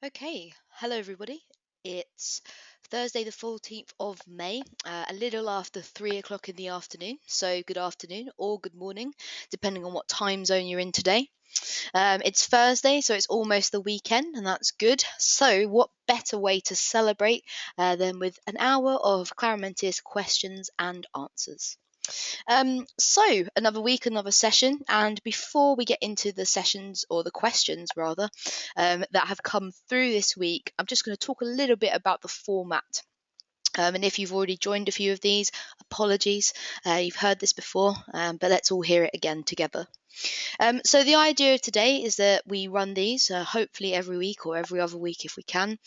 Okay, hello everybody. It's Thursday, the 14th of May, a little after 3 o'clock in the afternoon. So, good afternoon or good morning, depending on what time zone you're in today. It's Thursday, so it's almost the weekend, and that's good. So, what better way to celebrate than with an hour of Claromentis questions and answers? So another week, another session, and before we get into the sessions or the questions rather that have come through this week, I'm just going to talk a little bit about the format. And if you've already joined a few of these, apologies, you've heard this before, but let's all hear it again together. So the idea of today is that we run these hopefully every week or every other week if we can.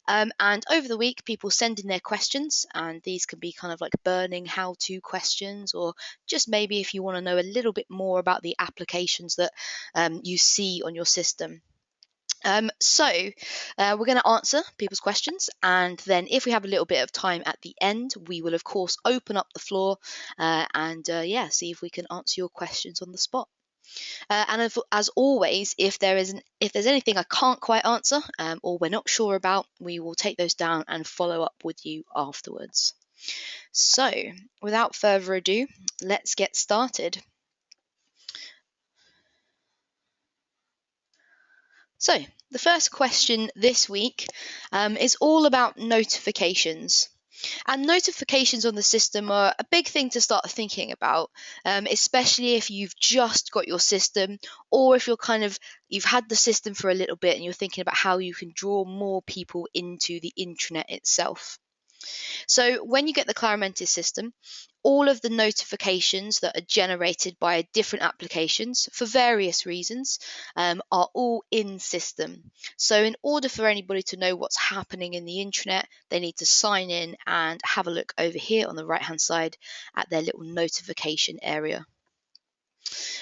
And over the week, people send in their questions, and these can be kind of like burning how-to questions, or just maybe if you want to know a little bit more about the applications that you see on your system. So we're going to answer people's questions, and then if we have a little bit of time at the end, we will of course open up the floor and see if we can answer your questions on the spot. And as always, if there's anything I can't quite answer or we're not sure about, we will take those down and follow up with you afterwards. So, without further ado, let's get started. So, the first question this week is all about notifications. And notifications on the system are a big thing to start thinking about, especially if you've just got your system, or if you've had the system for a little bit and you're thinking about how you can draw more people into the intranet itself. So when you get the Claromentis system, all of the notifications that are generated by different applications for various reasons are all in system. So in order for anybody to know what's happening in the intranet, they need to sign in and have a look over here on the right hand side at their little notification area.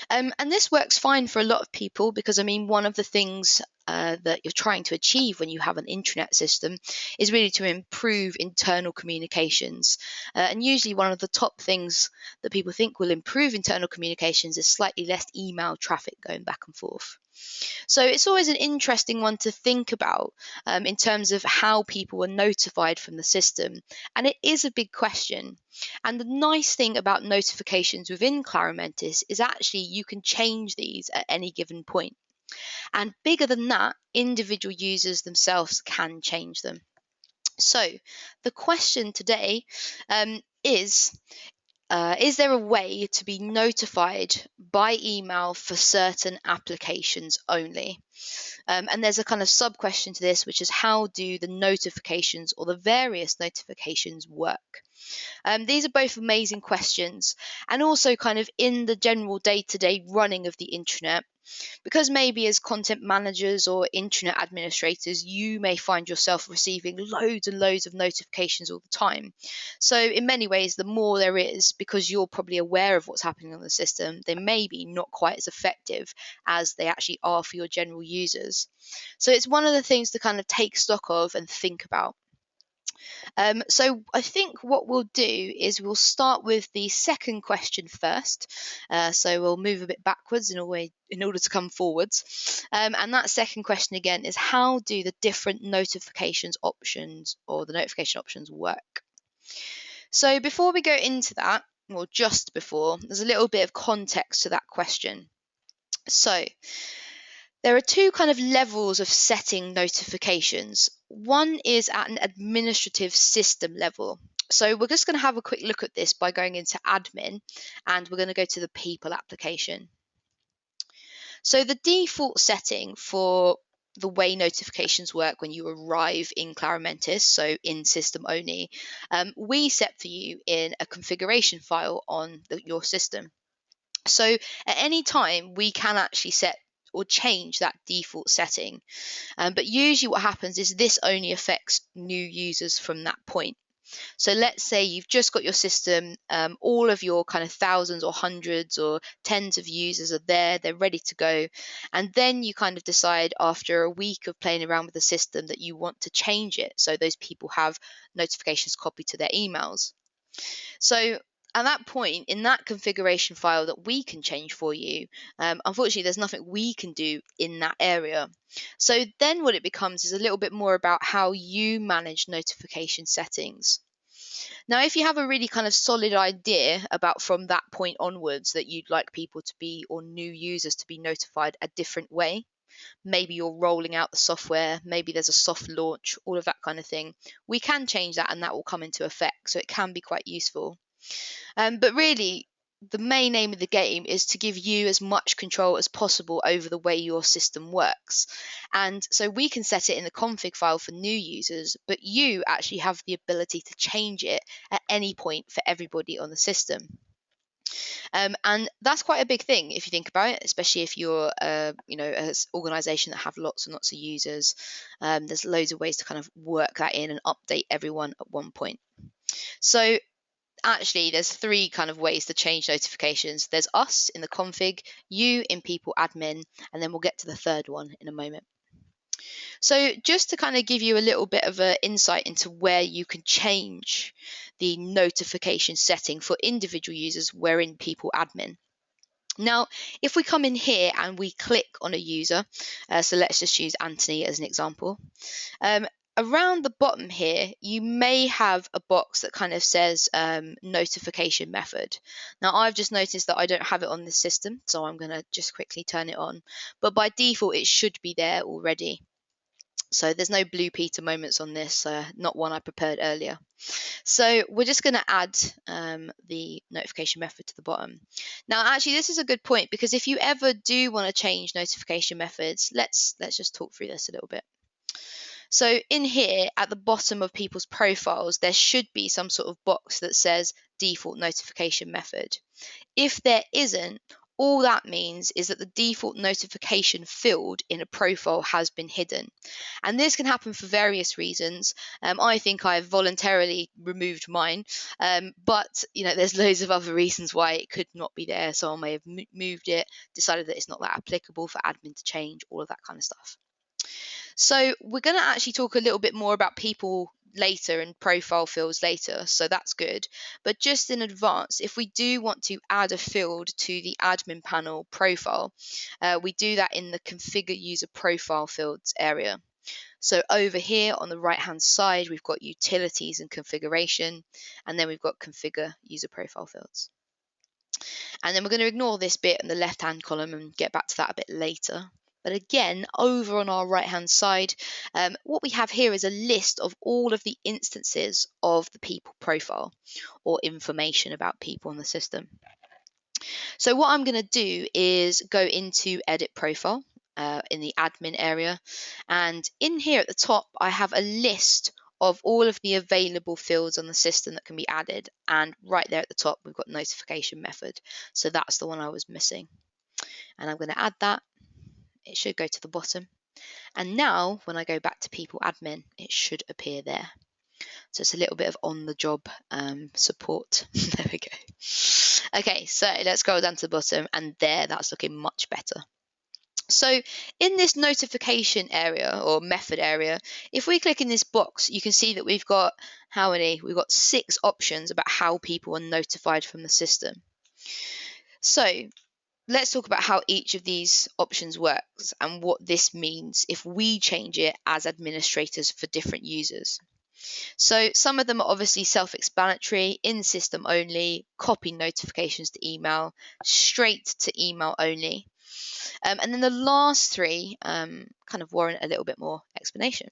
And this works fine for a lot of people because, one of the things that you're trying to achieve when you have an intranet system is really to improve internal communications. And usually one of the top things that people think will improve internal communications is slightly less email traffic going back and forth. So it's always an interesting one to think about in terms of how people are notified from the system. And it is a big question. And the nice thing about notifications within Claromentis is actually you can change these at any given point. And bigger than that, individual users themselves can change them. So the question today is there a way to be notified by email for certain applications only? And there's a kind of sub question to this, which is how do the notifications or the various notifications work? These are both amazing questions, and also kind of in the general day-to-day running of the intranet, because maybe as content managers or intranet administrators, you may find yourself receiving loads and loads of notifications all the time. So in many ways, the more there is, because you're probably aware of what's happening on the system, they may be not quite as effective as they actually are for your general users. So it's one of the things to kind of take stock of and think about. So I think what we'll do is we'll start with the second question first. So we'll move a bit backwards in order to come forwards. And that second question again is how do the different notifications options or the notification options work? So before we go into that, or just before, there's a little bit of context to that question. So there are two kind of levels of setting notifications. One is at an administrative system level. So we're just going to have a quick look at this by going into admin, and we're going to go to the people application. So the default setting for the way notifications work when you arrive in Claromentis, so in system only, we set for you in a configuration file on your system. So at any time, we can actually set or change that default setting. But usually what happens is this only affects new users from that point. So let's say you've just got your system, all of your kind of thousands or hundreds or tens of users are there, they're ready to go. And then you kind of decide after a week of playing around with the system that you want to change it so those people have notifications copied to their emails. So at that point, in that configuration file that we can change for you, unfortunately, there's nothing we can do in that area. So then what it becomes is a little bit more about how you manage notification settings. Now, if you have a really kind of solid idea about from that point onwards that you'd like people to be, or new users to be notified a different way, maybe you're rolling out the software, maybe there's a soft launch, all of that kind of thing, we can change that and that will come into effect. So it can be quite useful. But really, the main aim of the game is to give you as much control as possible over the way your system works. And so we can set it in the config file for new users, but you actually have the ability to change it at any point for everybody on the system. And that's quite a big thing if you think about it, especially if you're, an organization that have lots and lots of users. There's loads of ways to kind of work that in and update everyone at one point. So actually, there's 3 kind of ways to change notifications. There's us in the config, you in people admin, and then we'll get to the third one in a moment. So just to kind of give you a little bit of an insight into where you can change the notification setting for individual users, we're in people admin. Now, if we come in here and we click on a user, so let's just use Anthony as an example. Around the bottom here, you may have a box that kind of says notification method. Now, I've just noticed that I don't have it on this system, so I'm going to just quickly turn it on. But by default, it should be there already. So there's no blue Peter moments on this, not one I prepared earlier. So we're just going to add the notification method to the bottom. Now, actually, this is a good point, because if you ever do want to change notification methods, let's just talk through this a little bit. So in here at the bottom of people's profiles, there should be some sort of box that says default notification method. If there isn't, all that means is that the default notification field in a profile has been hidden. And this can happen for various reasons. I think I've voluntarily removed mine, but there's loads of other reasons why it could not be there. Someone may have moved it, decided that it's not that applicable for admin to change, all of that kind of stuff. So we're going to actually talk a little bit more about people later and profile fields later, so that's good. But just in advance, if we do want to add a field to the admin panel profile, we do that in the configure user profile fields area. So over here on the right hand side, we've got utilities and configuration, and then we've got configure user profile fields. And then we're going to ignore this bit in the left hand column and get back to that a bit later. But again, over on our right-hand side, what we have here is a list of all of the instances of the people profile, or information about people in the system. So what I'm going to do is go into Edit Profile in the admin area. And in here at the top, I have a list of all of the available fields on the system that can be added. And right there at the top, we've got notification method. So that's the one I was missing. And I'm going to add that. It should go to the bottom. And now when I go back to people admin, it should appear there. So it's a little bit of on the job support. There we go. Okay, so let's scroll down to the bottom, and there, that's looking much better. So in this notification area or method area, if we click in this box, you can see that we've got how many? We've got 6 options about how people are notified from the system. So let's talk about how each of these options works and what this means if we change it as administrators for different users. So some of them are obviously self-explanatory, in system only, copy notifications to email, straight to email only. And then the last 3 kind of warrant a little bit more explanation.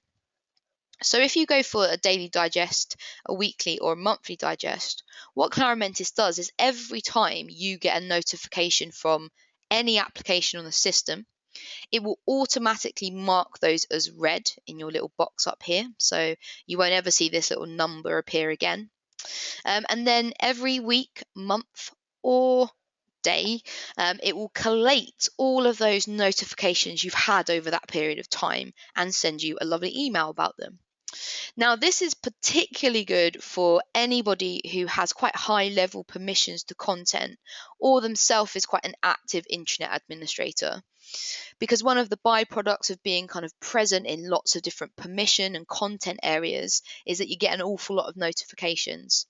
So if you go for a daily digest, a weekly or a monthly digest, what Claromentis does is every time you get a notification from any application on the system, it will automatically mark those as red in your little box up here. So you won't ever see this little number appear again. And then every week, month, or day, it will collate all of those notifications you've had over that period of time and send you a lovely email about them. Now, this is particularly good for anybody who has quite high level permissions to content, or themselves is quite an active intranet administrator. Because one of the byproducts of being kind of present in lots of different permission and content areas is that you get an awful lot of notifications.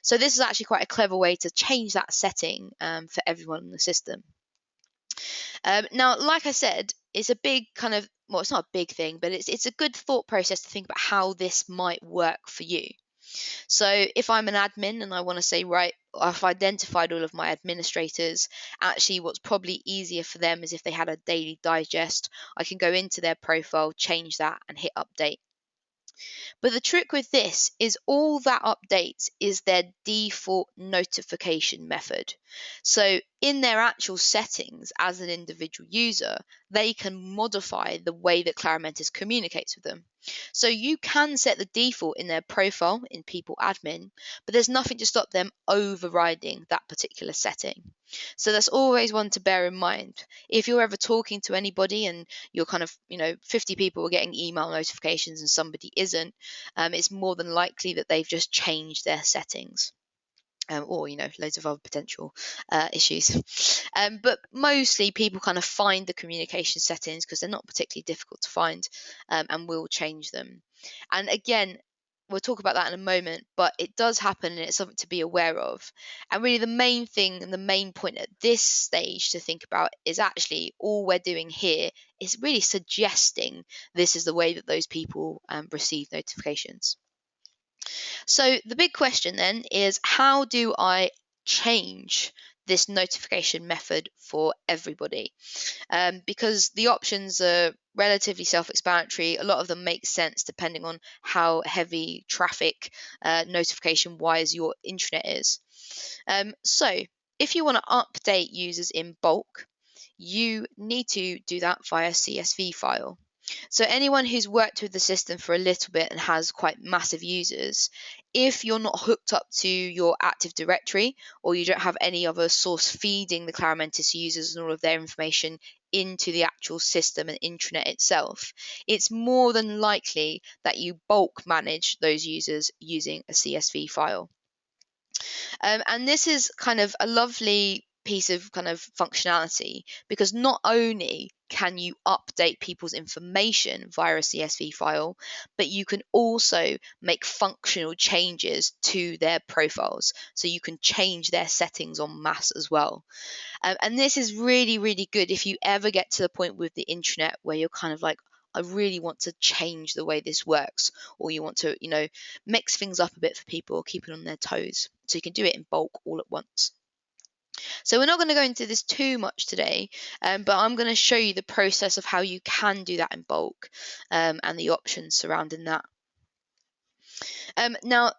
So this is actually quite a clever way to change that setting for everyone in the system. Now, like I said, it's a big kind of, well, it's not a big thing, but it's a good thought process to think about how this might work for you. So if I'm an admin and I want to say, right, I've identified all of my administrators, actually what's probably easier for them is if they had a daily digest, I can go into their profile, change that and hit update. But the trick with this is all that updates is their default notification method. So in their actual settings as an individual user, they can modify the way that Claromentis communicates with them. So you can set the default in their profile in People Admin, but there's nothing to stop them overriding that particular setting. So that's always one to bear in mind. If you're ever talking to anybody and you're kind of, 50 people are getting email notifications and somebody isn't, it's more than likely that they've just changed their settings. Or loads of other potential issues. But mostly people kind of find the communication settings because they're not particularly difficult to find, and will change them. And again, we'll talk about that in a moment, but it does happen and it's something to be aware of. And really the main thing and the main point at this stage to think about is actually all we're doing here is really suggesting this is the way that those people receive notifications. So the big question then is, how do I change this notification method for everybody? Because the options are relatively self-explanatory. A lot of them make sense depending on how heavy traffic notification wise your intranet is. So if you want to update users in bulk, you need to do that via CSV file. So anyone who's worked with the system for a little bit and has quite massive users, if you're not hooked up to your Active Directory or you don't have any other source feeding the Claromentis users and all of their information into the actual system and intranet itself, it's more than likely that you bulk manage those users using a CSV file. And this is kind of a lovely piece of kind of functionality because not only can you update people's information via a CSV file, but you can also make functional changes to their profiles. So you can change their settings en masse as well. And this is really, really good if you ever get to the point with the intranet where you're kind of like, I really want to change the way this works, or you want to, mix things up a bit for people, keep it on their toes. So you can do it in bulk all at once. So we're not going to go into this too much today, but I'm going to show you the process of how you can do that in bulk, and the options surrounding that. Now,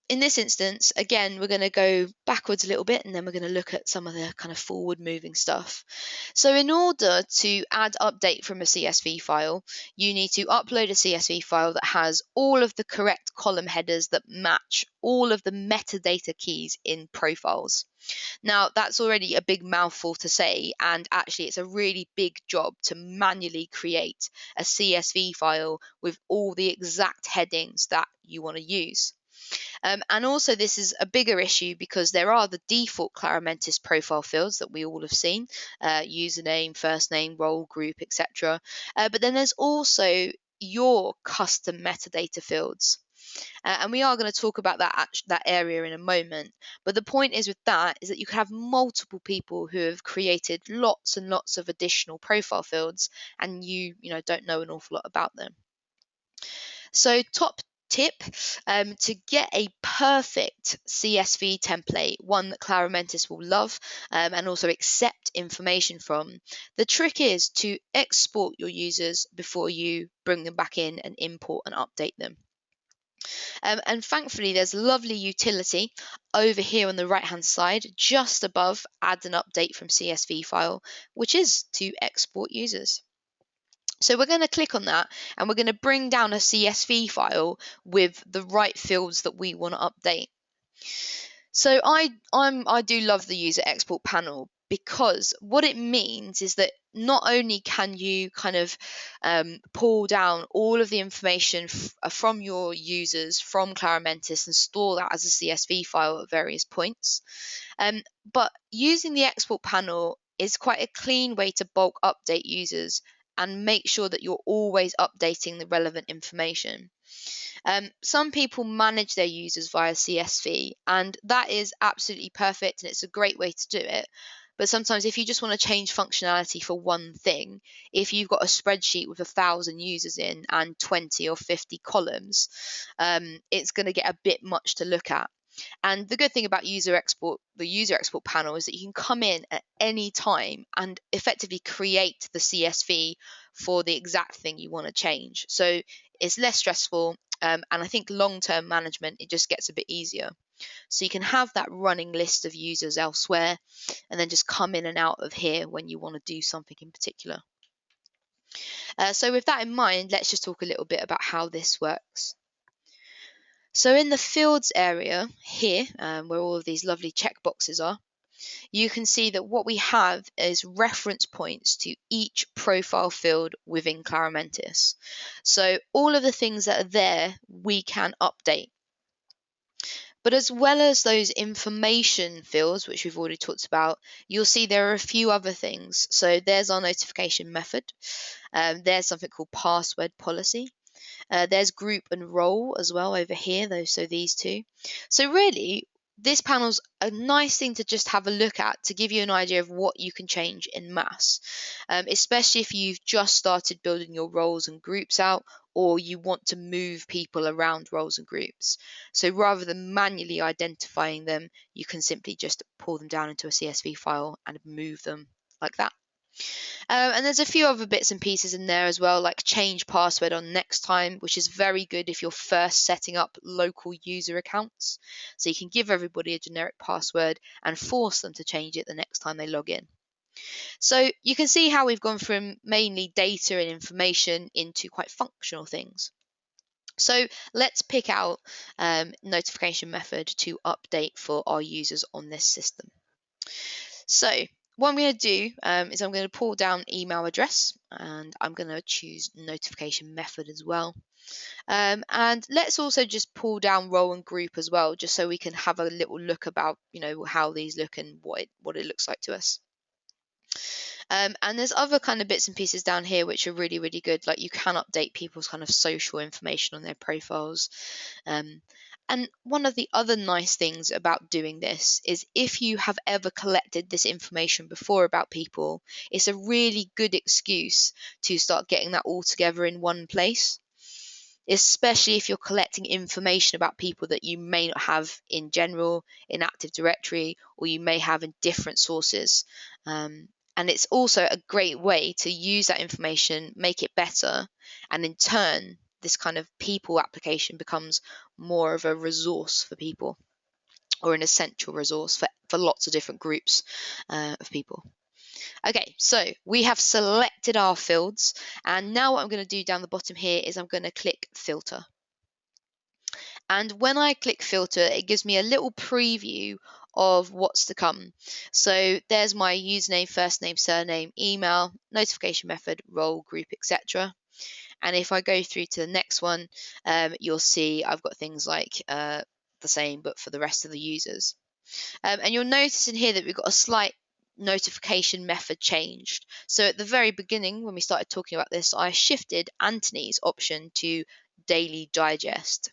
in this instance, again, we're going to go backwards a little bit and then we're going to look at some of the kind of forward moving stuff. So in order to add update from a CSV file, you need to upload a CSV file that has all of the correct column headers that match all of the metadata keys in profiles. Now, that's already a big mouthful to say, and actually it's a really big job to manually create a CSV file with all the exact headings that you want to use. And also this is a bigger issue because there are the default Claromentis profile fields that we all have seen, username, first name, role, group, etc. But then there's also your custom metadata fields. And we are going to talk about that area in a moment. But the point is with that is that you can have multiple people who have created lots and lots of additional profile fields and you don't know an awful lot about them. So top tip, to get a perfect CSV template, one that Claromentis will love and also accept information from, the trick is to export your users before you bring them back in and import and update them. And thankfully there's a lovely utility over here on the right hand side just above add an update from CSV file, which is to export users. So we're going to click on that and we're going to bring down a CSV file with the right fields that we want to update. So I do love the user export panel because what it means is that not only can you kind of pull down all of the information from your users from Claromentis and store that as a CSV file at various points, but using the export panel is quite a clean way to bulk update users and make sure that you're always updating the relevant information. Some people manage their users via CSV, and that is absolutely perfect and it's a great way to do it. But sometimes if you just want to change functionality for one thing, if you've got a spreadsheet with 1,000 users in and 20 or 50 columns, it's going to get a bit much to look at. And the good thing about the user export panel is that you can come in at any time and effectively create the CSV for the exact thing you want to change. So it's less stressful, and I think long-term management, it just gets a bit easier. So you can have that running list of users elsewhere and then just come in and out of here when you want to do something in particular. So with that in mind, let's just talk a little bit about how this works. So in the fields area here, where all of these lovely checkboxes are, you can see that what we have is reference points to each profile field within Claromentis. So all of the things that are there, we can update. But as well as those information fields, which we've already talked about, you'll see there are a few other things. So there's our notification method. There's something called password policy. There's group and role as well over here, so these two. So really, this panel's a nice thing to just have a look at to give you an idea of what you can change in mass, especially if you've just started building your roles and groups out, or you want to move people around roles and groups. So rather than manually identifying them, you can simply just pull them down into a CSV file and move them like that. And there's a few other bits and pieces in there as well, like change password on next time, which is very good if you're first setting up local user accounts. So you can give everybody a generic password and force them to change it the next time they log in. So you can see how we've gone from mainly data and information into quite functional things. So let's pick out notification method to update for our users on this system. So what I'm going to do is I'm going to pull down email address, and I'm going to choose notification method as well. And let's also just pull down role and group as well, just so we can have a little look about, how these look and what it looks like to us. And there's other kind of bits and pieces down here which are really, really good. Like you can update people's kind of social information on their profiles. And one of the other nice things about doing this is if you have ever collected this information before about people, it's a really good excuse to start getting that all together in one place, especially if you're collecting information about people that you may not have in general, in Active Directory, or you may have in different sources. And it's also a great way to use that information, make it better, and in turn, this kind of people application becomes more of a resource for people, or an essential resource for lots of different groups of people. Okay, so we have selected our fields, and now what I'm going to do down the bottom here is I'm going to click filter. And when I click filter, it gives me a little preview of what's to come. So there's my username, first name, surname, email, notification method, role, group, etc. And if I go through to the next one, you'll see I've got things like the same, but for the rest of the users. And you'll notice in here that we've got a slight notification method changed. So at the very beginning, when we started talking about this, I shifted Anthony's option to daily digest.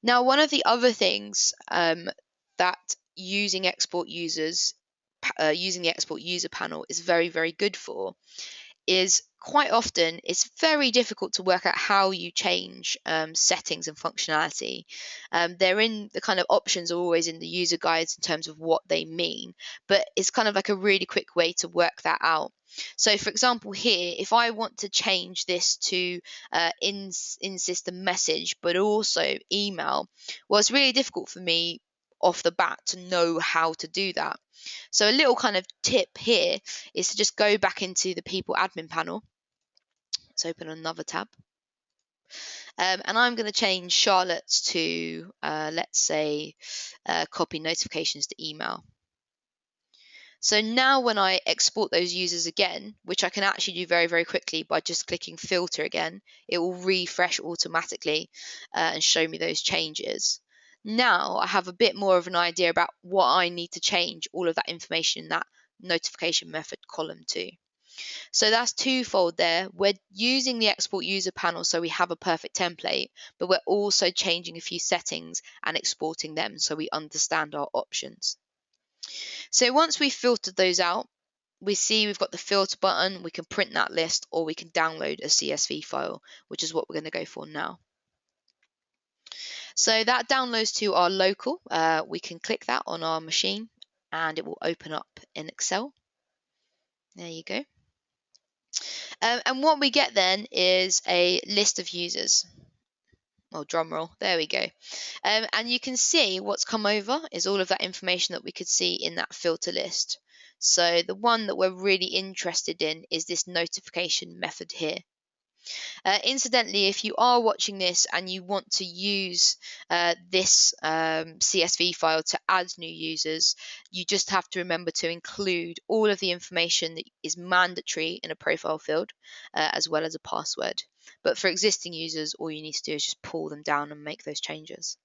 Now, one of the other things that using the export user panel is very, very good for is quite often it's very difficult to work out how you change settings and functionality. They're in the kind of options are always in the user guides in terms of what they mean, but it's kind of like a really quick way to work that out. So for example here, if I want to change this to in-system message but also email, well, it's really difficult for me off the bat to know how to do that. So a little kind of tip here is to just go back into the people admin panel. Let's open another tab. And I'm going to change Charlotte's to, let's say, copy notifications to email. So now when I export those users again, which I can actually do very, very quickly by just clicking filter again, it will refresh automatically and show me those changes. Now I have a bit more of an idea about what I need to change all of that information in that notification method column to. So that's twofold there. We're using the export user panel so we have a perfect template, but we're also changing a few settings and exporting them so we understand our options. So once we've filtered those out, we see we've got the filter button. We can print that list or we can download a CSV file, which is what we're going to go for now. So that downloads to our local. We can click that on our machine and it will open up in Excel. There you go. And what we get then is a list of users. Oh, drum roll, there we go. And you can see what's come over is all of that information that we could see in that filter list. So the one that we're really interested in is this notification method here. Incidentally, if you are watching this and you want to use this CSV file to add new users, you just have to remember to include all of the information that is mandatory in a profile field, as well as a password. But for existing users, all you need to do is just pull them down and make those changes.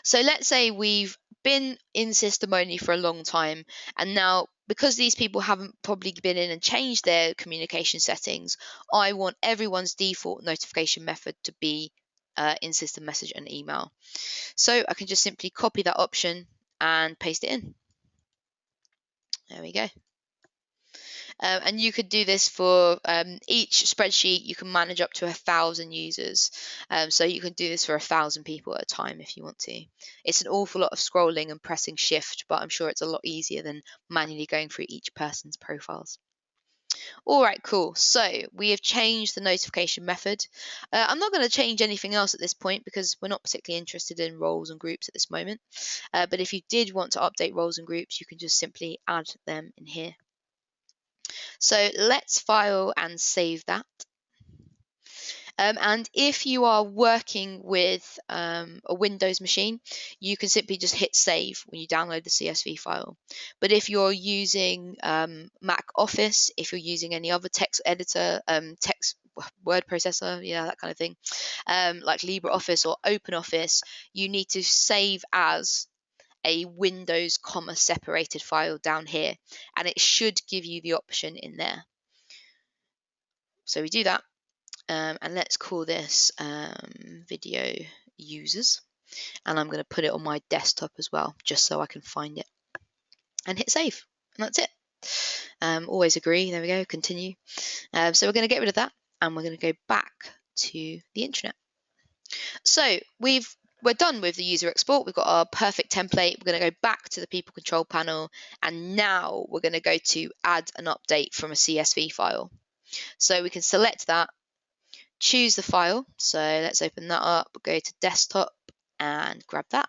So let's say we've been in system only for a long time, and now because these people haven't probably been in and changed their communication settings, I want everyone's default notification method to be in system message and email. So I can just simply copy that option and paste it in. There we go. And you could do this for each spreadsheet. You can manage up to 1,000 users. So you can do this for 1,000 people at a time if you want to. It's an awful lot of scrolling and pressing shift, but I'm sure it's a lot easier than manually going through each person's profiles. All right, cool. So we have changed the notification method. I'm not going to change anything else at this point because we're not particularly interested in roles and groups at this moment. But if you did want to update roles and groups, you can just simply add them in here. So let's file and save that. And if you are working with a Windows machine, you can simply just hit save when you download the CSV file. But if you're using Mac Office, if you're using any other text editor, text word processor, that kind of thing, like LibreOffice or OpenOffice, you need to save as a Windows comma separated file down here, and it should give you the option in there. So we do that, and let's call this video users, and I'm going to put it on my desktop as well, just so I can find it, and hit save, and that's it. Always agree. There we go. Continue. So we're going to get rid of that, and we're going to go back to the intranet. So we're done with the user export. We've got our perfect template. We're going to go back to the people control panel, and now we're going to go to add an update from a CSV file. So we can select that, choose the file. So let's open that up, go to desktop and grab that.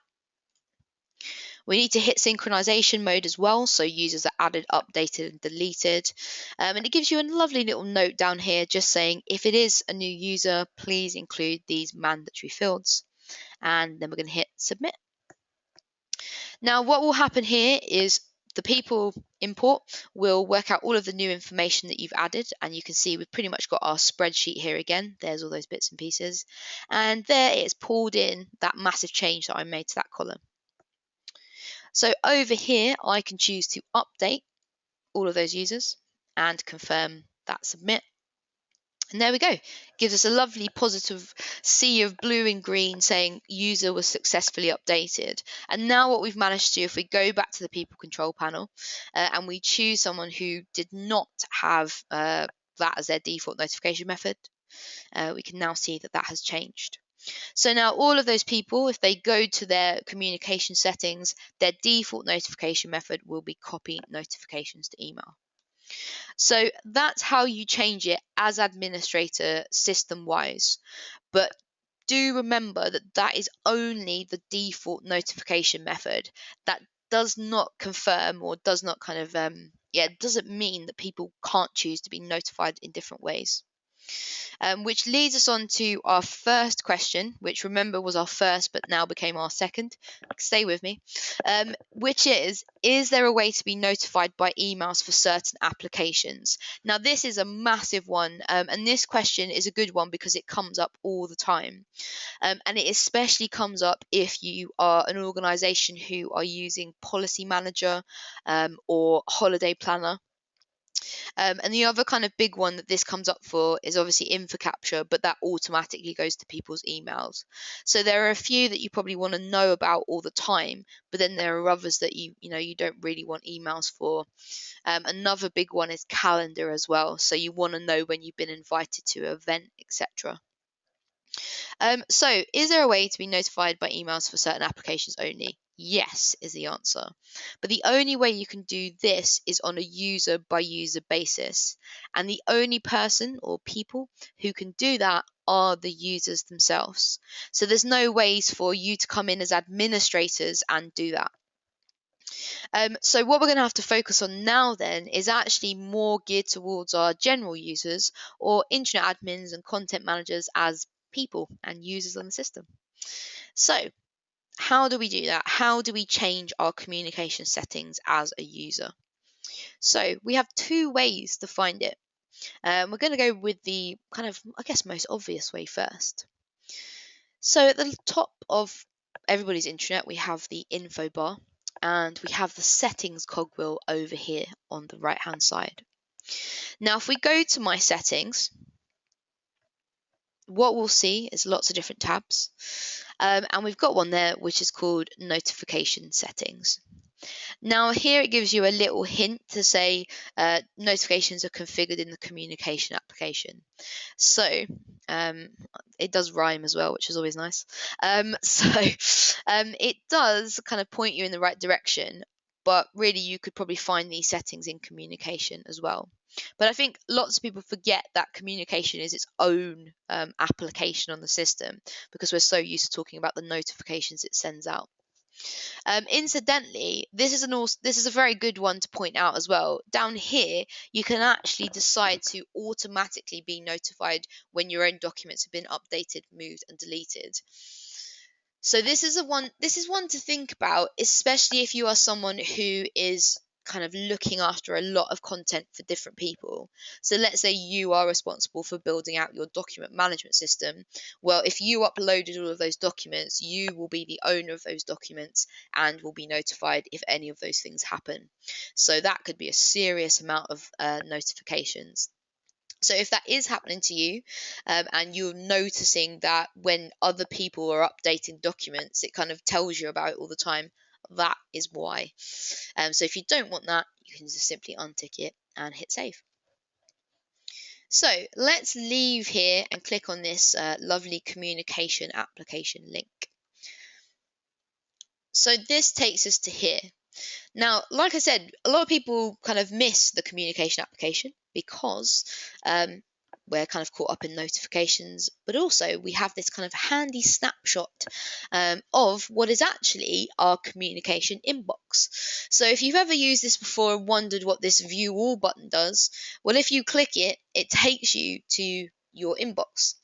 We need to hit synchronization mode as well, so users are added, updated and deleted. And it gives you a lovely little note down here just saying if it is a new user, please include these mandatory fields. And then we're going to hit submit. Now what will happen here is the people import will work out all of the new information that you've added, and you can see we've pretty much got our spreadsheet here again. There's all those bits and pieces, and there it's pulled in that massive change that I made to that column. So over here I can choose to update all of those users and confirm that submit. And there we go. Gives us a lovely positive sea of blue and green saying user was successfully updated. And now what we've managed to do, if we go back to the people control panel and we choose someone who did not have that as their default notification method, we can now see that that has changed. So now all of those people, if they go to their communication settings, their default notification method will be copy notifications to email. So that's how you change it as administrator system-wise. But do remember that that is only the default notification method. That does not confirm or does not kind of, doesn't mean that people can't choose to be notified in different ways. Which leads us on to our first question, which remember was our first but now became our second. Stay with me. Which is there a way to be notified by emails for certain applications? Now this is a massive one, and this question is a good one because it comes up all the time. And it especially comes up if you are an organization who are using Policy Manager or Holiday Planner. And the other kind of big one that this comes up for is obviously info capture, but that automatically goes to people's emails. So there are a few that you probably want to know about all the time, but then there are others that you don't really want emails for. Another big one is calendar as well. So you want to know when you've been invited to an event, etc. So is there a way to be notified by emails for certain applications only? Yes, is the answer. But the only way you can do this is on a user by user basis. And the only person or people who can do that are the users themselves. So there's no ways for you to come in as administrators and do that. So what we're going to have to focus on now then is actually more geared towards our general users or internet admins and content managers as people and users on the system. So how do we do that? How do we change our communication settings as a user? So we have two ways to find it. We're going to go with the kind of, I guess, most obvious way first. So at the top of everybody's intranet, we have the info bar and we have the settings cogwheel over here on the right hand side. Now, if we go to my settings, what we'll see is lots of different tabs. And we've got one there which is called notification settings. Now here it gives you a little hint to say notifications are configured in the communication application. So it does rhyme as well, which is always nice. It does kind of point you in the right direction, but really you could probably find these settings in communication as well. But I think lots of people forget that communication is its own application on the system because we're so used to talking about the notifications it sends out. Incidentally, this is a very good one to point out as well. Down here, you can actually decide to automatically be notified when your own documents have been updated, moved, and deleted. So this is one to think about, especially if you are someone who is kind of looking after a lot of content for different people. So let's say you are responsible for building out your document management system. Well, if you uploaded all of those documents, you will be the owner of those documents and will be notified if any of those things happen. So that could be a serious amount of notifications. So if that is happening to you and you're noticing that when other people are updating documents, it kind of tells you about it all the time, that is why. So if you don't want that, you can just simply untick it and hit save. So let's leave here and click on this lovely communication application link. So this takes us to here. Now, like I said, a lot of people kind of miss the communication application because we're kind of caught up in notifications, but also we have this kind of handy snapshot of what is actually our communication inbox. So if you've ever used this before and wondered what this view all button does, well, if you click it, it takes you to your inbox.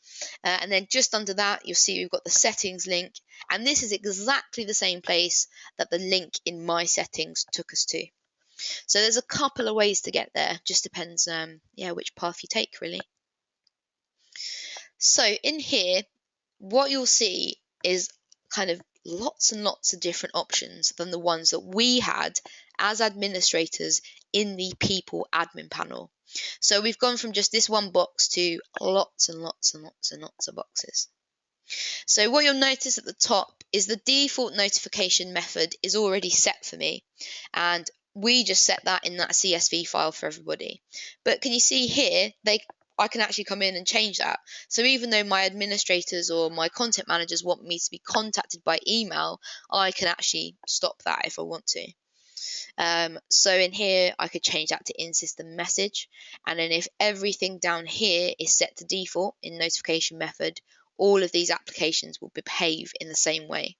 And then just under that, you'll see we've got the settings link, and this is exactly the same place that the link in my settings took us to. So there's a couple of ways to get there, just depends which path you take really. So in here, what you'll see is kind of lots and lots of different options than the ones that we had as administrators in the people admin panel. So we've gone from just this one box to lots and lots and lots and lots of boxes. So what you'll notice at the top is the default notification method is already set for me, and we just set that in that CSV file for everybody. But can you see here, I can actually come in and change that. So even though my administrators or my content managers want me to be contacted by email, I can actually stop that if I want to. So in here, I could change that to in-system message. And then if everything down here is set to default in notification method, all of these applications will behave in the same way.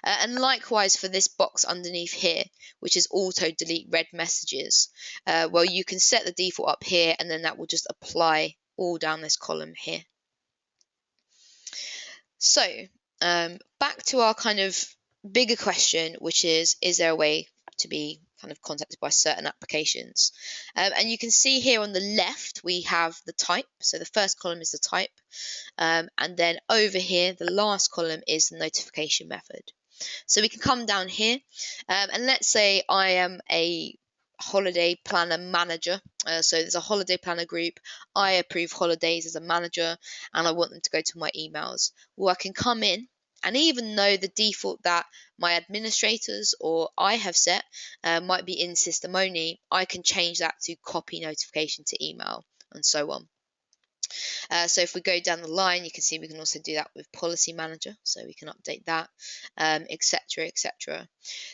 And likewise for this box underneath here, which is auto delete read messages, well, you can set the default up here and then that will just apply all down this column here. So back to our kind of bigger question, which is there a way to be kind of contacted by certain applications? And you can see here on the left we have the type. So the first column is the type, and then over here the last column is the notification method. So we can come down here and let's say I am a holiday planner manager. So there's a holiday planner group. I approve holidays as a manager, and I want them to go to my emails. Well, I can come in, and even though the default that my administrators or I have set might be in system only, I can change that to copy notification to email, and so on. So if we go down the line, you can see we can also do that with Policy Manager, so we can update that, etc., etc.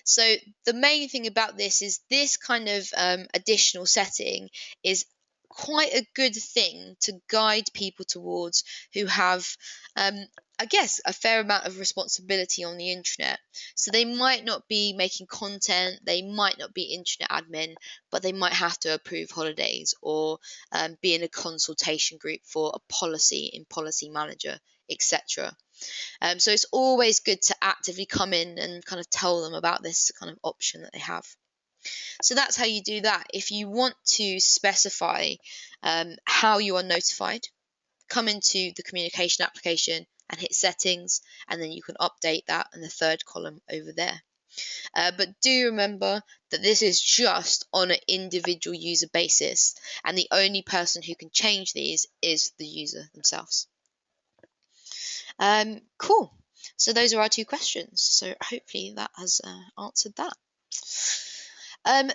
So the main thing about this is this kind of additional setting is quite a good thing to guide people towards who have I guess a fair amount of responsibility on the internet. So they might not be making content, they might not be internet admin, but they might have to approve holidays or be in a consultation group for a policy in Policy Manager, etc. So it's always good to actively come in and kind of tell them about this kind of option that they have. So that's how you do that. If you want to specify how you are notified, come into the communication application and hit settings, and then you can update that in the third column over there. But do remember that this is just on an individual user basis, and the only person who can change these is the user themselves. Cool. So those are our 2 questions. So hopefully that has answered that.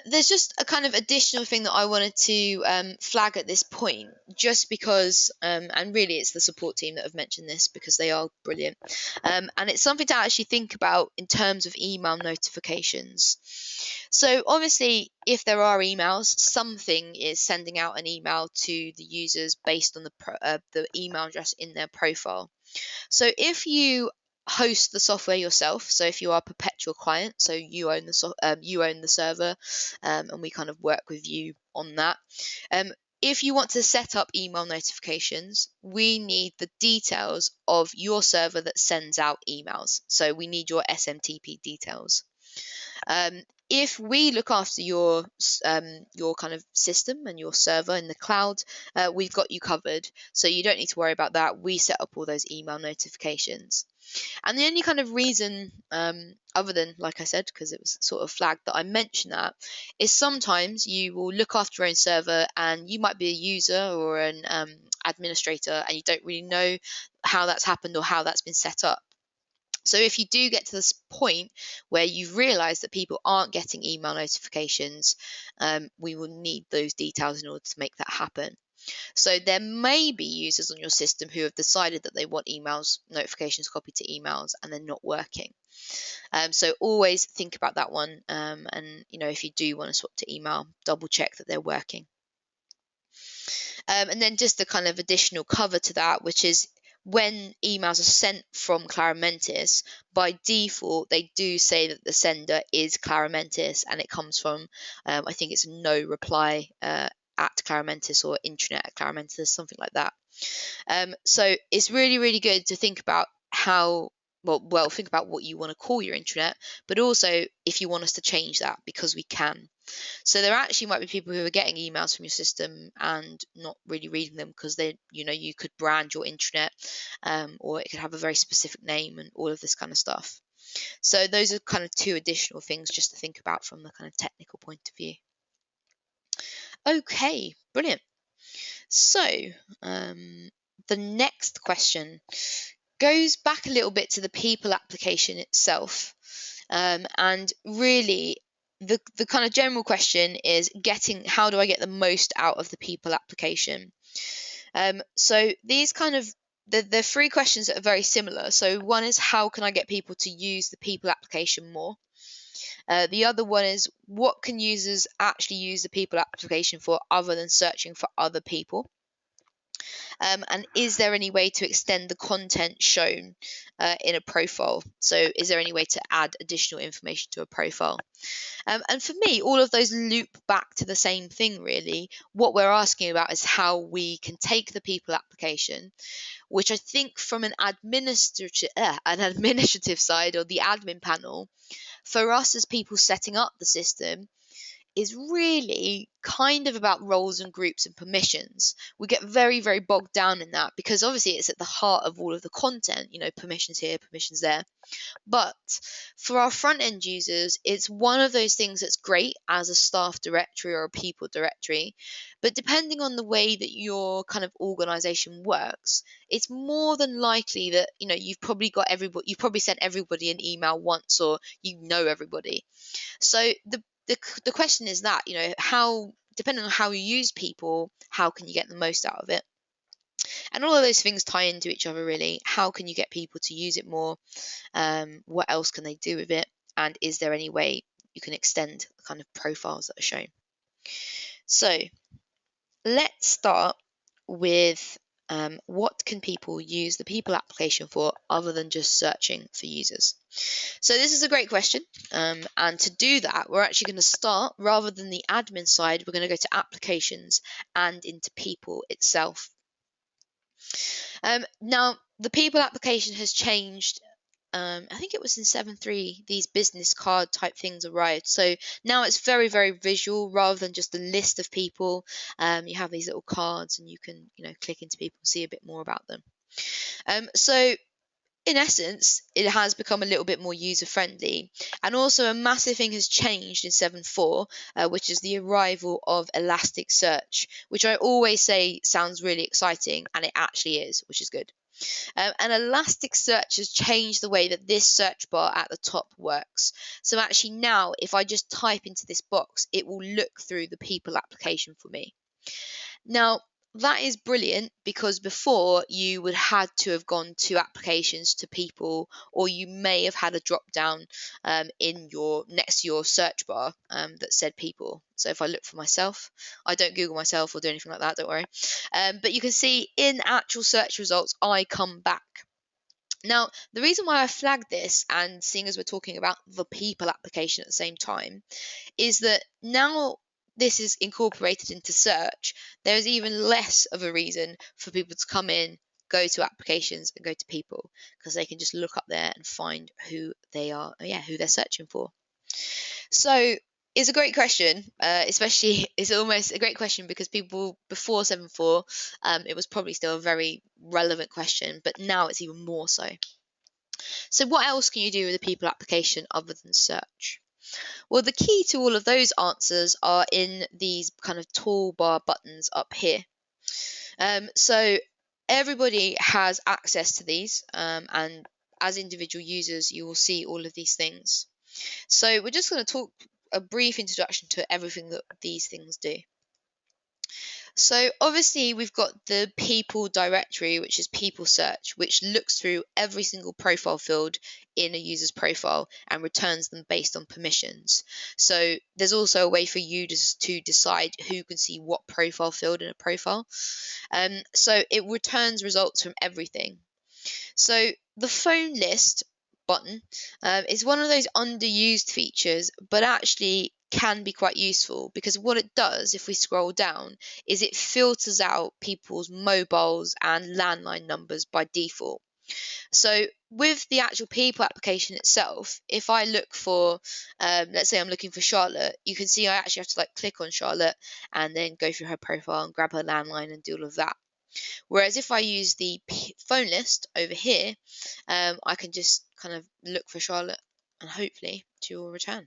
There's just a kind of additional thing that I wanted to flag at this point, just because, and really it's the support team that have mentioned this because they are brilliant, and it's something to actually think about in terms of email notifications. So obviously, if there are emails, something is sending out an email to the users based on the email address in their profile. So if you host the software yourself, so if you are a perpetual client, so you own the server, and we kind of work with you on that. If you want to set up email notifications, we need the details of your server that sends out emails. So we need your SMTP details. If we look after your kind of system and your server in the cloud, we've got you covered, so you don't need to worry about that. We set up all those email notifications. And the only kind of reason, other than, like I said, because it was sort of flagged that I mention that, is sometimes you will look after your own server and you might be a user or an administrator and you don't really know how that's happened or how that's been set up. So if you do get to this point where you've realized that people aren't getting email notifications, we will need those details in order to make that happen. So there may be users on your system who have decided that they want notifications copied to emails, and they're not working. So always think about that one. And if you do want to swap to email, double check that they're working. And then just a kind of additional cover to that, which is when emails are sent from Claromentis, by default, they do say that the sender is Claromentis, and it comes from, I think it's no reply at Claromentis or intranet at Claromentis, something like that. So it's really, really good to think about think about what you want to call your intranet, but also if you want us to change that, because we can. So there actually might be people who are getting emails from your system and not really reading them because you could brand your intranet, or it could have a very specific name and all of this kind of stuff. So those are kind of 2 additional things just to think about from the kind of technical point of view. Okay, brilliant. So the next question goes back a little bit to the people application itself, and really the kind of general question is how do I get the most out of the people application? So these kind of the 3 questions that are very similar. So one is, how can I get people to use the people application more? The other one is, what can users actually use the people application for other than searching for other people? And is there any way to extend the content shown in a profile? So is there any way to add additional information to a profile? And for me, all of those loop back to the same thing, really. What we're asking about is how we can take the people application, which I think from an administrative side, or the admin panel, for us as people setting up the system, is really kind of about roles and groups and permissions. We get very, very bogged down in that because obviously it's at the heart of all of the content, you know, permissions here, permissions there. But for our front end users, it's one of those things that's great as a staff directory or a people directory. But depending on the way that your kind of organization works, it's more than likely that, you know, you've probably sent everybody an email once, or you know everybody. So the question is that, you know, how, depending on how you use people, how can you get the most out of it? And all of those things tie into each other, really. How can you get people to use it more? What else can they do with it? And is there any way you can extend the kind of profiles that are shown? So let's start with what can people use the people application for other than just searching for users? So this is a great question, and to do that, we're actually going to start, rather than the admin side, we're going to go to applications and into people itself. Now, the people application has changed. I think it was in 7.3, these business card type things arrived. So now it's very, very visual rather than just a list of people. You have these little cards and you can, you know, click into people and see a bit more about them. So in essence, it has become a little bit more user-friendly. And also a massive thing has changed in 7.4, which is the arrival of Elasticsearch, which I always say sounds really exciting, and it actually is, which is good. And Elasticsearch has changed the way that this search bar at the top works. So actually now, if I just type into this box, it will look through the people application for me. Now, that is brilliant because before you would had to have gone to applications to people, or you may have had a drop down in your next to your search bar that said people. So if I look for myself, I don't Google myself or do anything like that, don't worry. But you can see in actual search results, I come back. Now, the reason why I flagged this, and seeing as we're talking about the people application at the same time, is that now this is incorporated into search, there's even less of a reason for people to come in, go to applications and go to people, because they can just look up there and find who they are, who they're searching for. So it's a great question, especially it's almost a great question because people before 7.4, it was probably still a very relevant question, but now it's even more so. So what else can you do with a people application other than search? Well, the key to all of those answers are in these kind of toolbar buttons up here. So everybody has access to these, and as individual users, you will see all of these things. So we're just going to talk a brief introduction to everything that these things do. So obviously we've got the people directory, which is people search, which looks through every single profile field in a user's profile and returns them based on permissions. So there's also a way for users to decide who can see what profile field in a profile. So it returns results from everything. So the phone list button is one of those underused features, but actually can be quite useful because what it does, if we scroll down, is it filters out people's mobiles and landline numbers by default. So with the actual people application itself, if I look for, let's say I'm looking for Charlotte, you can see I actually have to like click on Charlotte and then go through her profile and grab her landline and do all of that. Whereas if I use the phone list over here, I can just kind of look for Charlotte and hopefully she will return.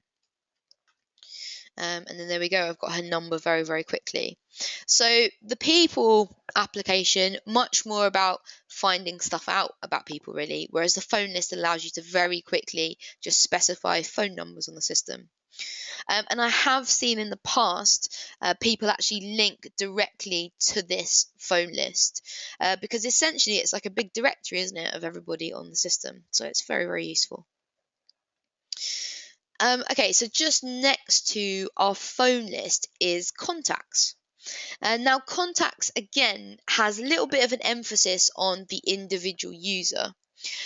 And then there we go, I've got her number very, very quickly. So the people application, much more about finding stuff out about people really, whereas the phone list allows you to very quickly just specify phone numbers on the system. And I have seen in the past people actually link directly to this phone list because essentially it's like a big directory, isn't it, of everybody on the system. So it's very, very useful. Okay, so just next to our phone list is contacts. Now, contacts, again, has a little bit of an emphasis on the individual user.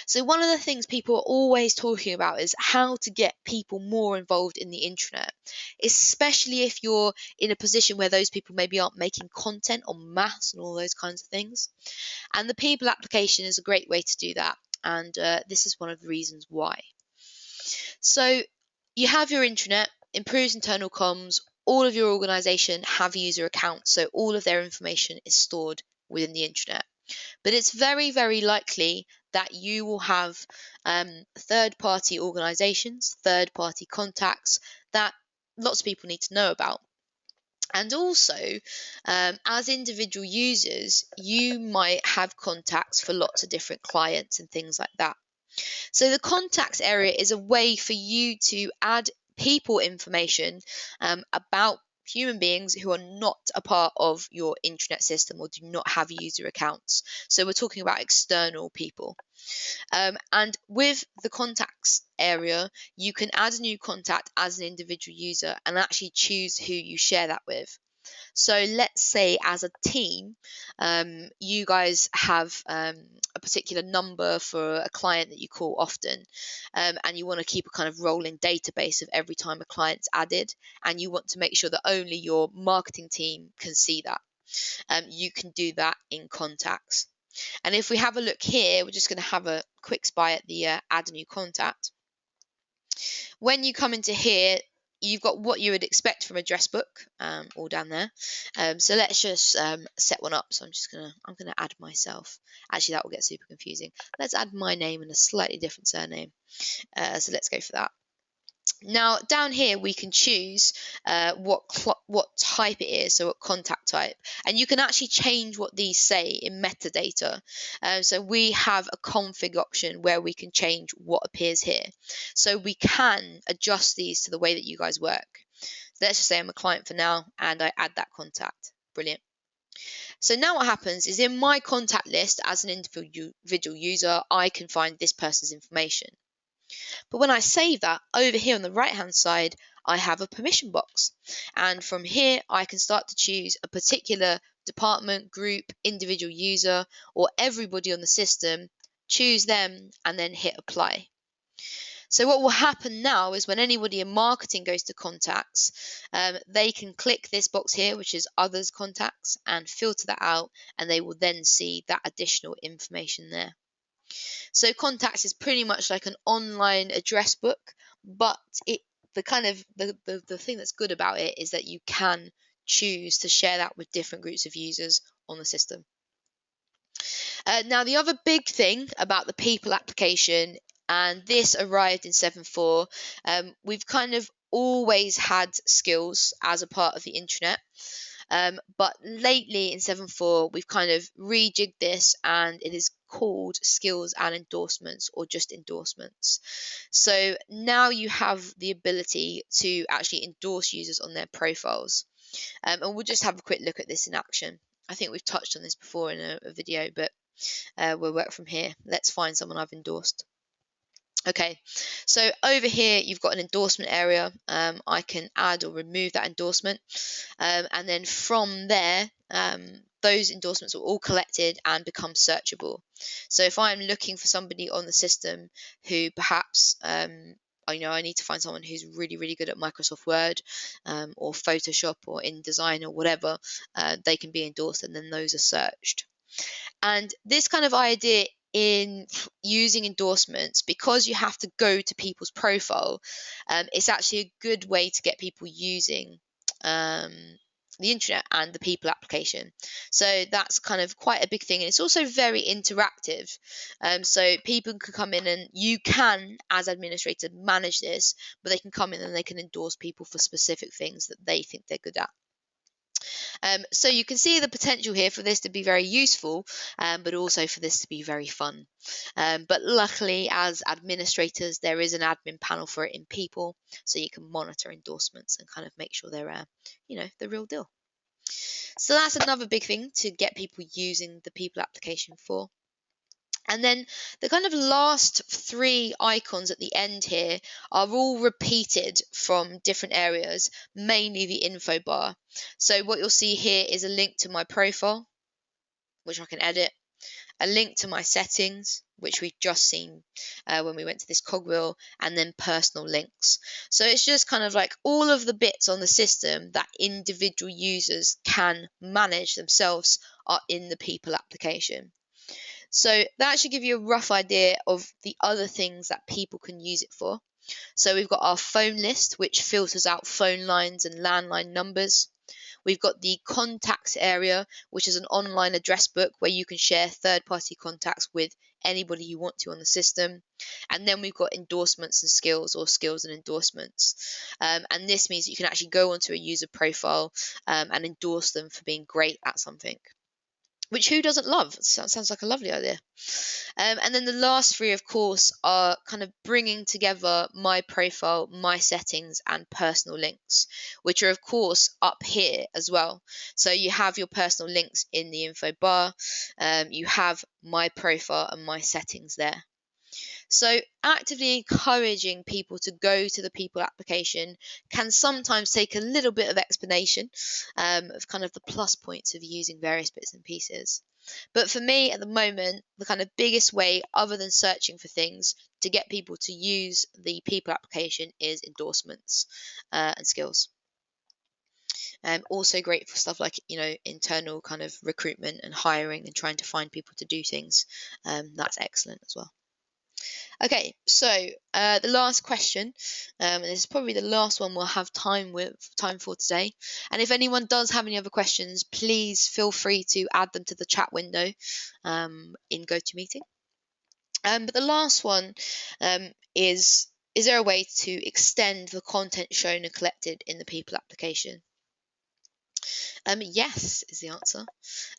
So one of the things people are always talking about is how to get people more involved in the intranet, especially if you're in a position where those people maybe aren't making content en masse and all those kinds of things. And the people application is a great way to do that. And this is one of the reasons why. So you have your intranet, improves internal comms, all of your organization have user accounts, so all of their information is stored within the intranet. But it's very, very likely that you will have third-party organizations, third-party contacts that lots of people need to know about. And also, as individual users, you might have contacts for lots of different clients and things like that. So the contacts area is a way for you to add people information about human beings who are not a part of your intranet system or do not have user accounts. So we're talking about external people. And with the contacts area, you can add a new contact as an individual user and actually choose who you share that with. So let's say as a team, you guys have a particular number for a client that you call often, and you want to keep a kind of rolling database of every time a client's added, and you want to make sure that only your marketing team can see that. You can do that in contacts. And if we have a look here, we're just going to have a quick spy at the add a new contact. When you come into here, you've got what you would expect from address book, all down there. So let's just set one up. So I'm gonna add myself. Actually, that will get super confusing. Let's add my name and a slightly different surname. So let's go for that. Now down here we can choose what type it is, so what contact type, and you can actually change what these say in metadata. So we have a config option where we can change what appears here. So we can adjust these to the way that you guys work. Let's just say I'm a client for now and I add that contact. Brilliant. So now what happens is in my contact list as an individual user, I can find this person's information. But when I save that, over here on the right hand side, I have a permission box. And from here, I can start to choose a particular department, group, individual user, or everybody on the system, choose them, and then hit apply. So what will happen now is when anybody in marketing goes to contacts, they can click this box here, which is others contacts, and filter that out, and they will then see that additional information there. So contacts is pretty much like an online address book, but the thing that's good about it is that you can choose to share that with different groups of users on the system. Now the other big thing about the people application, and this arrived in 7.4, we've kind of always had skills as a part of the intranet. But lately in 7.4, we've kind of rejigged this and it is called skills and endorsements, or just endorsements. So now you have the ability to actually endorse users on their profiles. And we'll just have a quick look at this in action. I think we've touched on this before in a video, but we'll work from here. Let's find someone I've endorsed. Okay, so over here you've got an endorsement area. I can add or remove that endorsement, and then from there those endorsements are all collected and become searchable. So if I'm looking for somebody on the system who perhaps I need to find someone who's really good at Microsoft Word or Photoshop or InDesign or whatever, they can be endorsed, and then those are searched. And this kind of idea in using endorsements, because you have to go to people's profile, it's actually a good way to get people using the internet and the people application. So that's kind of quite a big thing, and it's also very interactive. So people can come in and you can, as administrator, manage this, but they can come in and they can endorse people for specific things that they think they're good at. So you can see the potential here for this to be very useful, but also for this to be very fun. But luckily, as administrators, there is an admin panel for it in people, so you can monitor endorsements and kind of make sure they're, the real deal. So that's another big thing to get people using the people application for. And then the kind of last three icons at the end here are all repeated from different areas, mainly the info bar. So what you'll see here is a link to my profile, which I can edit, a link to my settings, which we've just seen when we went to this cogwheel, and then personal links. So it's just kind of like all of the bits on the system that individual users can manage themselves are in the people application. So that should give you a rough idea of the other things that people can use it for. So we've got our phone list, which filters out phone lines and landline numbers. We've got the contacts area, which is an online address book where you can share third-party contacts with anybody you want to on the system. And then we've got endorsements and skills, or skills and endorsements. And this means that you can actually go onto a user profile and endorse them for being great at something, which who doesn't love? That sounds like a lovely idea. And then the last three, of course, are kind of bringing together my profile, my settings, and personal links, which are, of course, up here as well. So you have your personal links in the info bar. You have my profile and my settings there. So actively encouraging people to go to the people application can sometimes take a little bit of explanation of kind of the plus points of using various bits and pieces. But for me at the moment, the kind of biggest way, other than searching for things, to get people to use the people application is endorsements and skills. Also great for stuff like, internal kind of recruitment and hiring and trying to find people to do things. That's excellent as well. Okay, so the last question, and this is probably the last one we'll have time for today. And if anyone does have any other questions, please feel free to add them to the chat window in GoToMeeting. But the last one is there a way to extend the content shown and collected in the people application? Yes is the answer.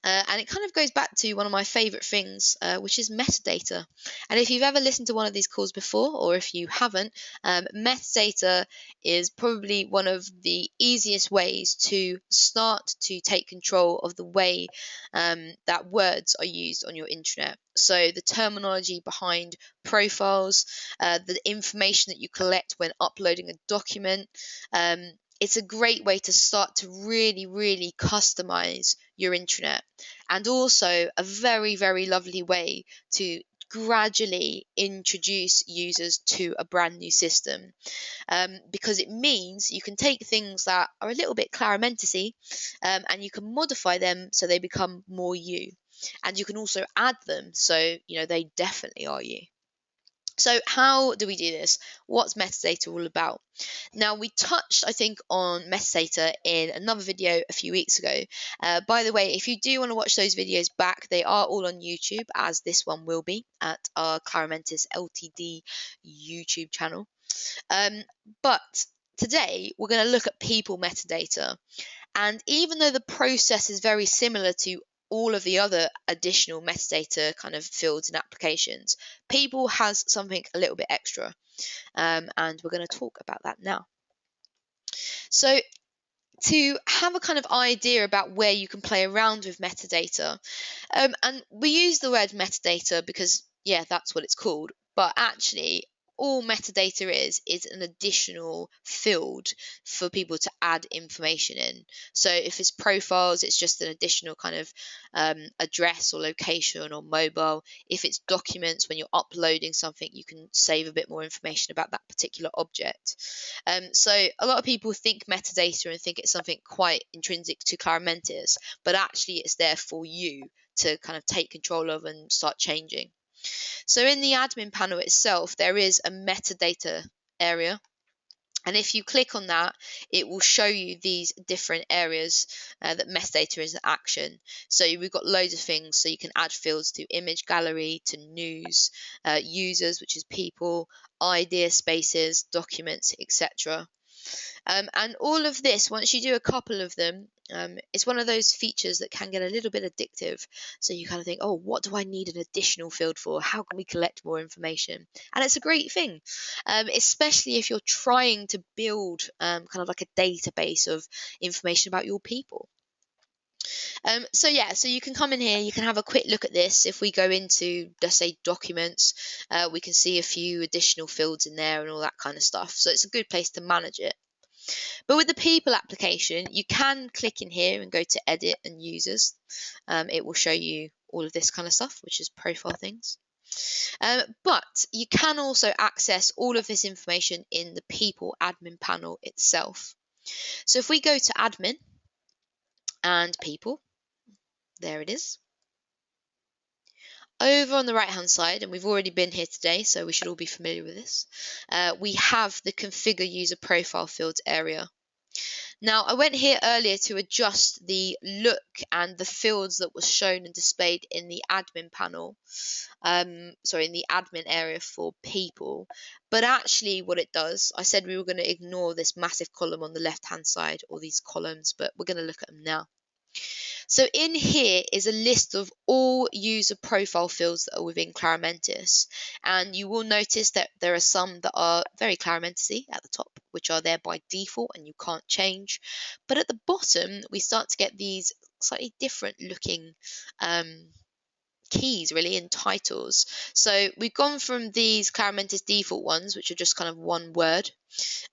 And it kind of goes back to one of my favourite things, which is metadata. And if you've ever listened to one of these calls before, or if you haven't, metadata is probably one of the easiest ways to start to take control of the way that words are used on your intranet. So the terminology behind profiles, the information that you collect when uploading a document, it's a great way to start to really, really customize your intranet, and also a very, very lovely way to gradually introduce users to a brand new system, because it means you can take things that are a little bit Claromentis-y and you can modify them so they become more you, and you can also add them so they definitely are you. So how do we do this? What's metadata all about? Now, we touched, I think, on metadata in another video a few weeks ago. By the way, if you do want to watch those videos back, they are all on YouTube, as this one will be, at our Claromentis Ltd YouTube channel. But today, we're going to look at people metadata. And even though the process is very similar to all of the other additional metadata kind of fields and applications, people has something a little bit extra. And we're going to talk about that now. So to have a kind of idea about where you can play around with metadata, and we use the word metadata because, yeah, that's what it's called, but actually all metadata is an additional field for people to add information in. So if it's profiles, it's just an additional kind of address or location or mobile. If it's documents, when you're uploading something, you can save a bit more information about that particular object. So a lot of people think metadata and think it's something quite intrinsic to Claromentis, but actually it's there for you to kind of take control of and start changing. So in the admin panel itself, there is a metadata area. And if you click on that, it will show you these different areas that metadata is an action. So we've got loads of things. So you can add fields to image gallery, to news, users, which is people, idea spaces, documents, etc. And all of this, once you do a couple of them, it's one of those features that can get a little bit addictive. So you kind of think, oh, what do I need an additional field for? How can we collect more information? And it's a great thing, especially if you're trying to build kind of like a database of information about your people. So you can come in here, you can have a quick look at this. If we go into, let's say, documents, we can see a few additional fields in there and all that kind of stuff. So it's a good place to manage it. But with the people application, you can click in here and go to edit and users. It will show you all of this kind of stuff, which is profile things. But you can also access all of this information in the people admin panel itself. So if we go to admin and people, there it is. over on the right hand side, and we've already been here today, so we should all be familiar with this, we have the Configure User Profile Fields area. Now, I went here earlier to adjust the look and the fields that was shown and displayed in the admin panel, in the admin area for people. But actually what it does, I said we were going to ignore this massive column on the left-hand side, or these columns, but we're going to look at them now. So in here is a list of all user profile fields that are within Claromentis, and you will notice that there are some that are very Claromentis-y at the top, which are there by default and you can't change. But at the bottom, we start to get these slightly different looking keys really in titles. So we've gone from these Claromentis default ones, which are just kind of one word,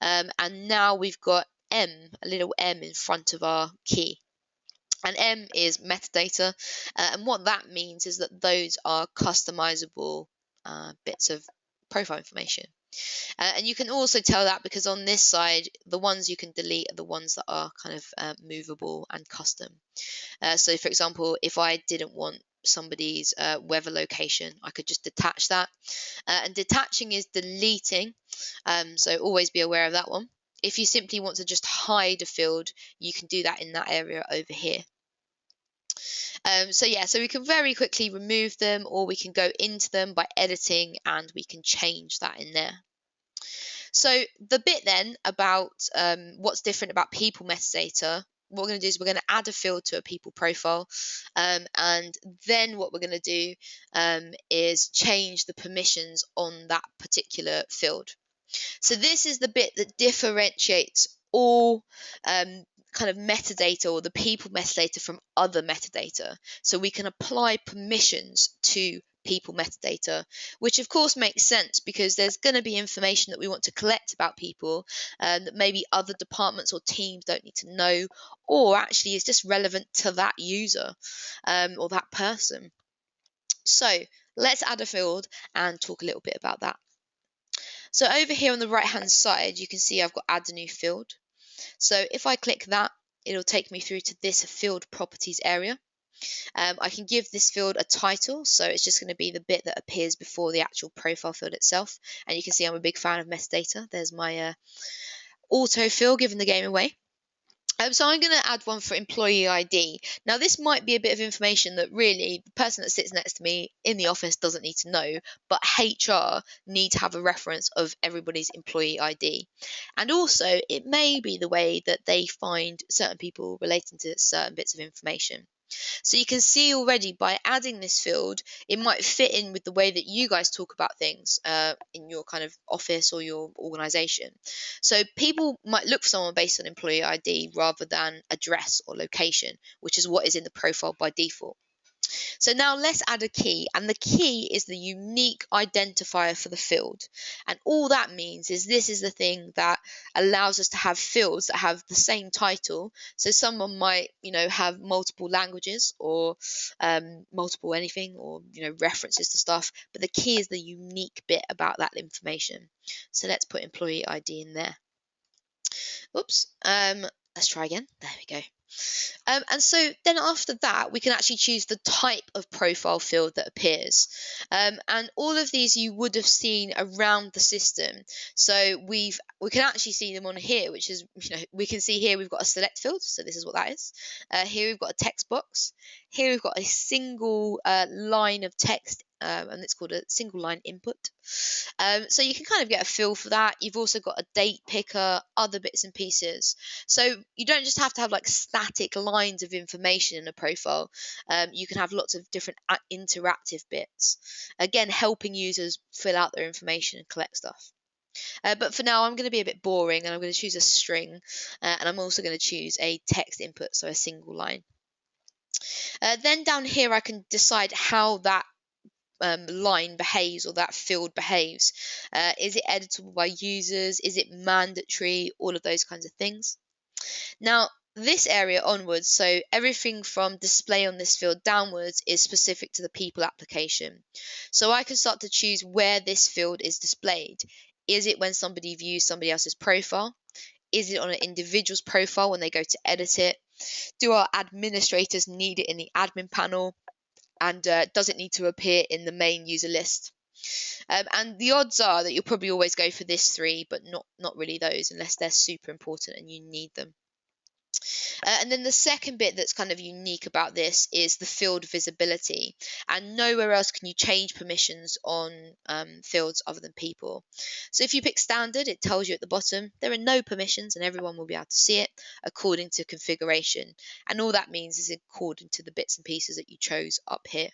and now we've got M, a little M in front of our key. And M is metadata, and what that means is that those are customizable bits of profile information. And you can also tell that because on this side, the ones you can delete are the ones that are kind of movable and custom. So for example, if I didn't want somebody's weather location, I could just detach that. And detaching is deleting, so always be aware of that one. If you simply want to just hide a field, you can do that in that area over here. So we can very quickly remove them, or we can go into them by editing and we can change that in there. So the bit then about what's different about people metadata, what we're going to do is we're going to add a field to a people profile, and then what we're going to do is change the permissions on that particular field. So this is the bit that differentiates all kind of metadata, or the people metadata, from other metadata. So we can apply permissions to people metadata, which of course makes sense because there's going to be information that we want to collect about people that maybe other departments or teams don't need to know, or actually is just relevant to that user or that person. So let's add a field and talk a little bit about that. So over here on the right hand side, you can see I've got add a new field. So if I click that, it'll take me through to this field properties area. I can give this field a title, so it's just going to be the bit that appears before the actual profile field itself. And you can see I'm a big fan of metadata. There's my autofill giving the game away. So I'm going to add one for employee ID. Now this might be a bit of information that really the person that sits next to me in the office doesn't need to know, but HR need to have a reference of everybody's employee ID. And also it may be the way that they find certain people relating to certain bits of information. So you can see already by adding this field, it might fit in with the way that you guys talk about things in your kind of office or your organization. So people might look for someone based on employee ID rather than address or location, which is what is in the profile by default. So now let's add a key, and the key is the unique identifier for the field. And all that means is this is the thing that allows us to have fields that have the same title. So someone might, have multiple languages or multiple anything, or, references to stuff, but the key is the unique bit about that information. So let's put employee ID in there. Oops. Let's try again. There we go. And so then after that, we can actually choose the type of profile field that appears. And all of these you would have seen around the system. So we can actually see them on here, which is, we can see here we've got a select field. So this is what that is. Here we've got a text box. Here we've got a single line of text, and it's called a single line input. So you can kind of get a feel for that. You've also got a date picker, other bits and pieces. So you don't just have to have like static lines of information in a profile. You can have lots of different interactive bits, again helping users fill out their information and collect stuff. But for now I'm going to be a bit boring, and I'm going to choose a string, and I'm also going to choose a text input, so a single line. Then down here I can decide how that line behaves, or that field behaves. Is it editable by users? Is it mandatory? All of those kinds of things. Now this area onwards, so everything from display on this field downwards is specific to the people application. So I can start to choose where this field is displayed. Is it when somebody views somebody else's profile? Is it on an individual's profile when they go to edit it? Do our administrators need it in the admin panel? and doesn't need to appear in the main user list. And the odds are that you'll probably always go for this 3, but not really those unless they're super important and you need them. And then the second bit that's kind of unique about this is the field visibility, and nowhere else can you change permissions on fields other than people. So if you pick standard, it tells you at the bottom there are no permissions and everyone will be able to see it according to configuration, and all that means is according to the bits and pieces that you chose up here.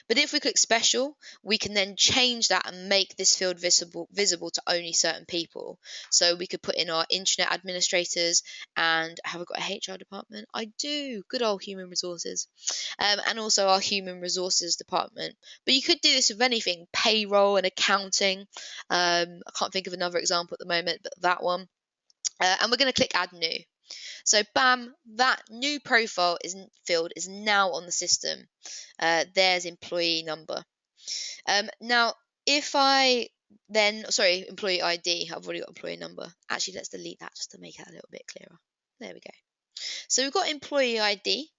But if we click special, we can then change that and make this field visible to only certain people. So we could put in our internet administrators, and have I got a HR department? I do. Good old human resources. And also our human resources department. But you could do this with anything, payroll and accounting. I can't think of another example at the moment, but that one. And we're going to click add new. So bam, that new profile field is now on the system. There's employee number. Now, if I then, sorry, employee ID, I've already got employee number. Actually, let's delete that just to make it a little bit clearer. There we go. So we've got employee ID.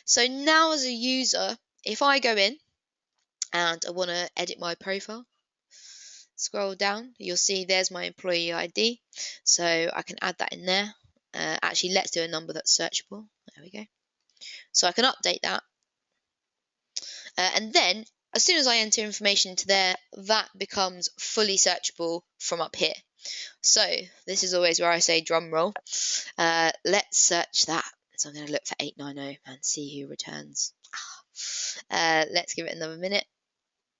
So now as a user, if I go in and I want to edit my profile, scroll down, you'll see there's my employee ID. So I can add that in there. Actually, let's do a number that's searchable. There we go. So I can update that. And then, as soon as I enter information into there, that becomes fully searchable from up here. So this is always where I say drum roll. Let's search that. So I'm going to look for 890 and see who returns. Let's give it another minute.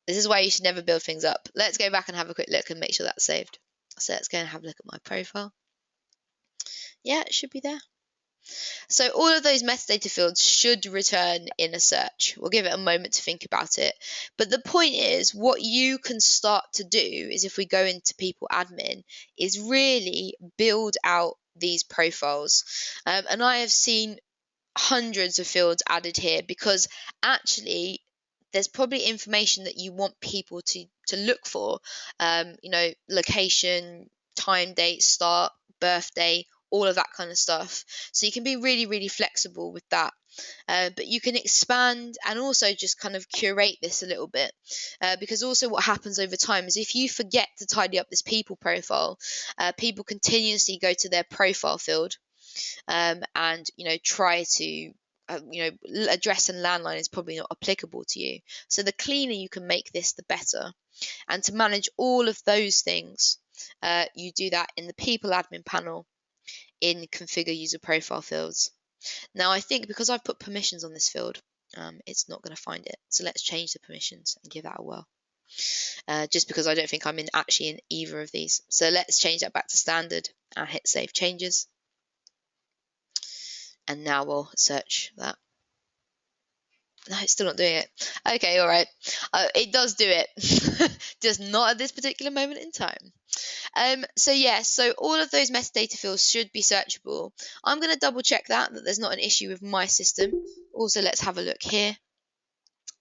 This is why you should never build things up. Let's go back and have a quick look and make sure that's saved. So let's go and have a look at my profile. Yeah, it should be there. So all of those metadata fields should return in a search. We'll give it a moment to think about it. But the point is, what you can start to do is, if we go into people admin, is really build out these profiles. And I have seen hundreds of fields added here because actually there's probably information that you want people to look for. Location, time, date, start, birthday, all of that kind of stuff. So you can be really, really flexible with that. But you can expand and also just kind of curate this a little bit, because also what happens over time is if you forget to tidy up this people profile, people continuously go to their profile field and try to address and landline is probably not applicable to you. So the cleaner you can make this, the better. And to manage all of those things, you do that in the people admin panel in configure user profile fields. Now I think because I've put permissions on this field, it's not going to find it. So let's change the permissions and give that a whirl. Just because I don't think I'm actually in either of these. So let's change that back to standard and hit save changes. And now we'll search that. No, it's still not doing it. Okay, all right. It does do it, just not at this particular moment in time. So all of those metadata fields should be searchable. I'm going to double check that there's not an issue with my system. Also, let's have a look here.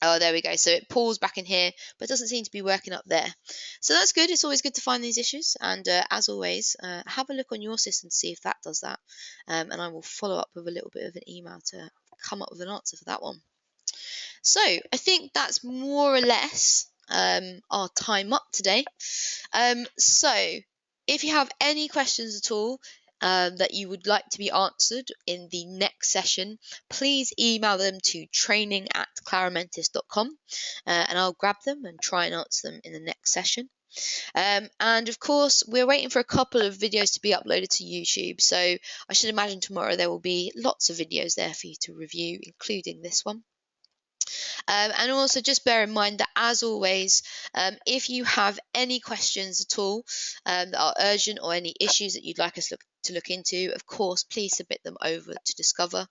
Oh, there we go. So it pulls back in here, but doesn't seem to be working up there. So that's good. It's always good to find these issues. And as always, have a look on your system to see if that does that. And I will follow up with a little bit of an email to come up with an answer for that one. So I think that's more or less our time up today. So if you have any questions at all that you would like to be answered in the next session, please email them to training@claromentis.com and I'll grab them and try and answer them in the next session. And of course, we're waiting for a couple of videos to be uploaded to YouTube. So I should imagine tomorrow there will be lots of videos there for you to review, including this one. And also just bear in mind that, as always, if you have any questions at all that are urgent or any issues that you'd like us to look into, of course, please submit them over to Discover.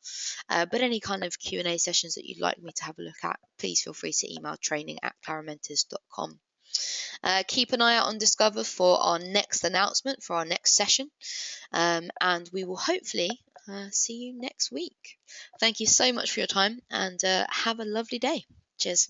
But any kind of Q&A sessions that you'd like me to have a look at, please feel free to email training@claromentis.com. Keep an eye out on Discover for our next announcement, for our next session, and we will hopefully see you next week. Thank you so much for your time, and have a lovely day. Cheers.